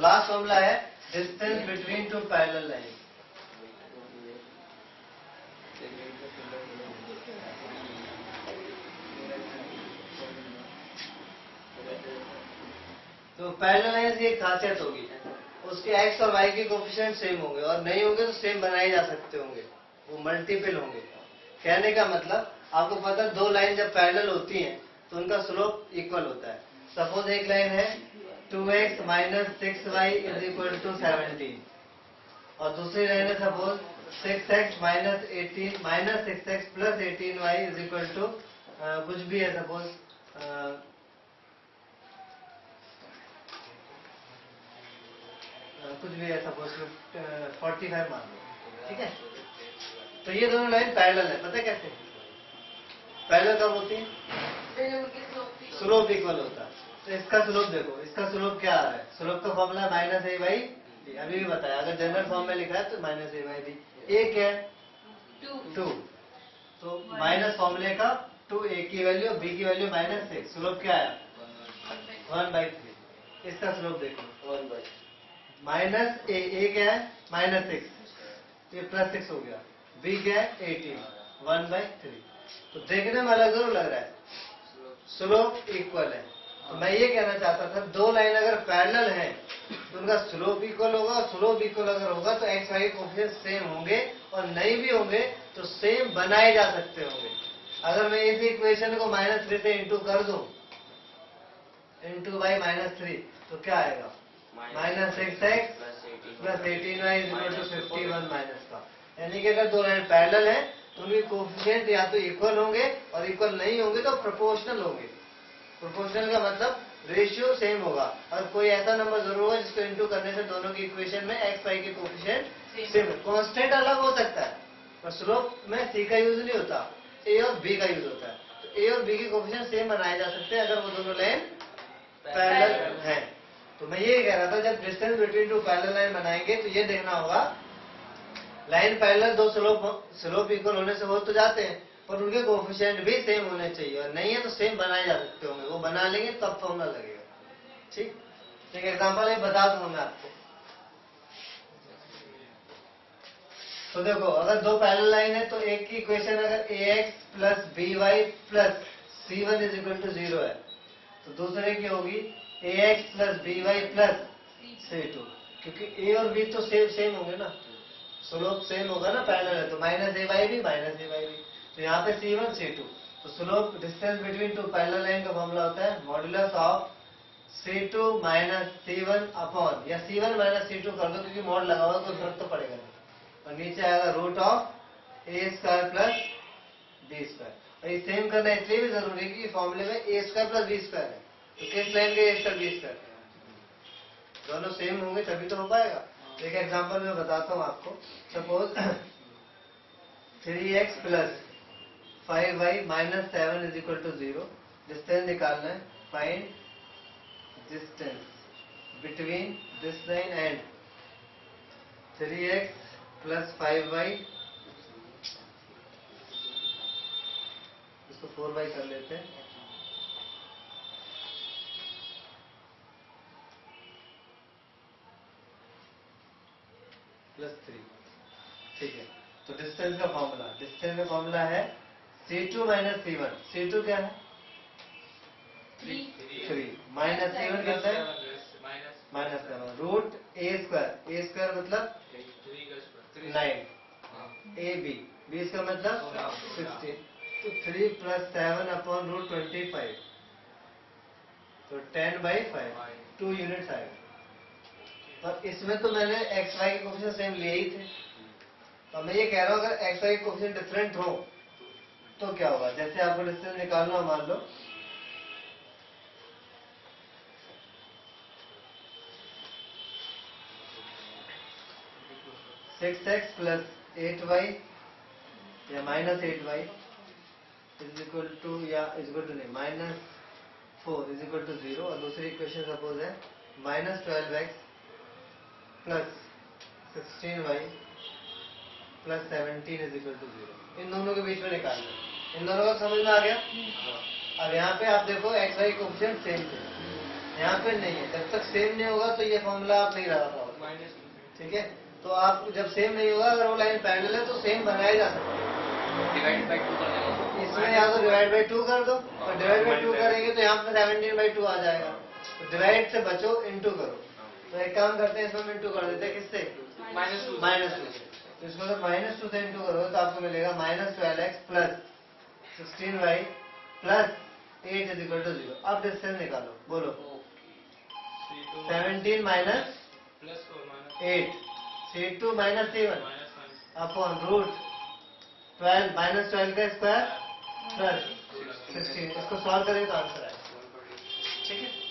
Last formula है distance between two parallel line. तो parallel line की एक खासियत होगी, उसके एक्स और वाई के कोफिशिएंट सेम होंगे, और नहीं होंगे तो सेम बनाए जा सकते होंगे, वो मल्टीपल होंगे। कहने का मतलब आपको पता है, दो लाइन जब पैरेलल होती हैं तो उनका स्लोप इक्वल होता है। सपोज एक लाइन है 2x minus 6y is equal to 17, और दूसरी लाइन है suppose 6x minus 18 minus 6x plus 18y is equal to कुछ भी है, सपोज कुछ भी है, सपोज 45 मान लो, ठीक है। तो ये दोनों लाइन पैरेलल है। पता है कैसे पैरेलल कब होती है? स्लोप इक्वल होता है। तो इसका स्लोप देखो, इसका स्लोप क्या आ रहा है? स्लोप का formula minus a by b, अभी भी बताया। अगर जनरल फॉर्म में लिखा है तो माइनस ए बाई बी। ए क्या है? 2, तो माइनस फॉर्मूले का 2, ए की वैल्यू बी की वैल्यू माइनस 6, स्लोप क्या है? 1/3। इसका स्लोप देखो 1/, माइनस ए क्या है? माइनस 6, ये प्लस 6 हो गया। बी क्या है? 18, 1/3। तो देखने में अलग जरूर लग रहा है, स्लोप इक्वल है। तो मैं ये कहना चाहता था, दो लाइन अगर पैरेलल हैं तो उनका स्लोप इक्वल होगा, और स्लोप इक्वल अगर होगा तो एक्स वाई कोफिशिएंट सेम होंगे, और नहीं भी होंगे तो सेम बनाए जा सकते होंगे। अगर मैं इस इक्वेशन को -3 से इंटू कर दूं, इंटू बाई -3, तो क्या आएगा? -6x plus 18y is equal to 51 minus का। यानी कि अगर दो लाइन पैरेलल है तो उनके कोफिशिएंट या तो इक्वल होंगे, और इक्वल नहीं होंगे तो प्रोपोर्शनल होंगे। प्रोपोर्शनल का मतलब रेशियो सेम होगा, और कोई ऐसा नंबर जरूर होगा जिसको इंटू करने से दोनों की इक्वेशन में एक्स वाई के कोफिशिएंट सेम। कांस्टेंट अलग हो सकता है, पर स्लोप में सी का यूज नहीं होता, ए और बी का यूज होता है। तो ए और बी के कोफिशिएंट सेम बनाए जा सकते हैं अगर वो दोनों लाइन पैरेलल है। तो मैं ये कह रहा था, जब distance between two parallel line बनाएंगे तो ये देखना होगा, लाइन पैरेलल दो स्लोप इक्वल होने से हो तो जाते हैं, पर उनके कोफिशिएंट भी सेम होने चाहिए, और नहीं है तो सेम बनाए जा सकते होंगे। वो बना लेंगे तब फॉर्मूला लगेगा। ठीक, एक एग्जांपल ये बता दूंगा मैं आपको। तो देखो, अगर दो पैरेलल लाइन है तो एक की इक्वेशन अगर ax plus by plus c1 is equal to 0 है, तो दूसरे की होगी ax plus by plus c2, क्योंकि a और b तो सेम होंगे ना, स्लोप सेम होगा ना, पैरेलल है, तो minus a by b minus a by b. तो यहाँ पे C1 C2, तो slope distance between two parallel line का फॉर्मूला होता है modulus of C2 minus C1 upon, या C1 माइनस C2 कर दो क्योंकि मॉड लगा हुआ, कोई फर्क तो पड़ेगा नहीं, और नीचे आएगा root of a square plus b square. और ये सेम करना इसलिए भी जरूरी है कि फॉर्मूले में ए स्क्वायर प्लस बी स्क्वायर है, तो किस लाइन के ए स्क्वायर बी स्क्वायर दोनों सेम होंगे तभी तो हो पाएगा। एक एग्जांपल मैं बताता हूँ आपको। Suppose 3x plus 5y minus 7 is equal to 0। Distance निकालना है, find distance between this line and 3x plus 5y, इसको 4y कर लेते हैं, प्लस 3। ठीक है, तो डिस्टेंस का फॉर्मूला, डिस्टेंस का फॉर्मूला है C2 माइनस C1। C2 क्या है? 3 माइनस C1 कितना है? माइनस 7 रूट ए स्क्वायर, ए स्क्वायर मतलब 9, ए बी, बी इसका मतलब 16, तो 3 प्लस 7 अपॉन रूट 25, तो 10/5, 2 यूनिट्स आएगा। और इसमें तो मैंने एक्स वाई के कोफिशिएंट सेम लिए ही थे, तो मैं ये कह रहा हूँ अगर एक्स वाई के कोफिशिएंट डिफरेंट हो तो क्या होगा। जैसे आपको डिस्टेंस निकालना हो, मान लो (6x प्लस 8y) या -8y इज इक्वल टू, या इज इक्वल टू नहीं, -4 इज इक्वल टू 0, और दूसरी इक्वेशन सपोज है -12x plus 16y plus 17 is equal to 0। इन दोनों के बीच में निकालना है। इन दोनों का समझ में आ गया? अब यहाँ पे आप देखो एक्स वाई कोफिशिएंट सेम थे, यहाँ पे नहीं है, जब तक सेम नहीं होगा तो ये फॉर्मूला आप नहीं लगा पाओगे। ठीक है, तो आप जब सेम नहीं होगा, अगर वो लाइन पैरेलल है तो सेम बनाया जा सकता है। डिवाइड बाई 2 कर देंगे, इसमें या तो डिवाइड बाई 2 कर दो, और डिवाइड बाई 2 करेंगे तो यहाँ पे 17/2 आ जाएगा। तो डिवाइड से बचो, इनटू करो। तो एक काम करते हैं, इसमें हम इनटू कर देते हैं, किससे? -2 से। तो इसको जब -2 से इनटू करोगे तो आपको मिलेगा -12x plus 16y plus 8 is equal to 0। अब डिस्टेंस निकालो, बोलो। 17 minus 8 C2 minus C1 upon root 12 -12 का स्क्वायर प्लस 16। इसको सॉल्व करें तो आंसर आएगा। ठीक है।